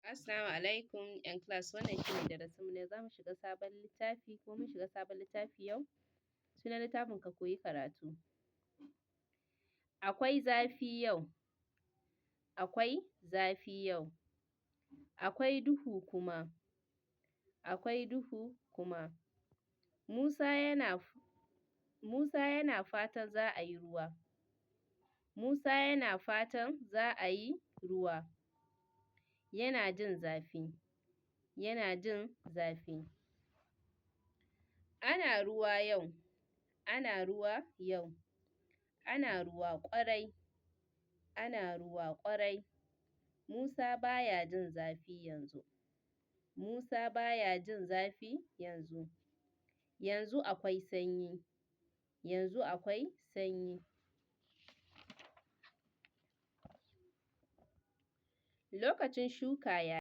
Assalamu alaikum ‘yan class, wannan shi ne darasinmu na yau. Za mu shiga sabon littafi ko mun shiga sabon littafi yau. Sunan littafin ka koyi karatu. Akwai zafi yau, akwai zafi yau, akwai duhu kuma, akwai duhu kuma. Musa yana fatan za a yi ruwa. Musa yana fatan za a yi ruwa. Yana jin zafi, yana jin zafi. Ana ruwa yau, ana ruwa yau, ana ruwa ƙwarai, ana ruwa ƙwarai. Musa ba ya jin zafi yanzu. Musa ba ya jin zafi yanzu. Yanzu akwai sanyi, yanzu akwai sanyi. Lokacin shuka ya yi.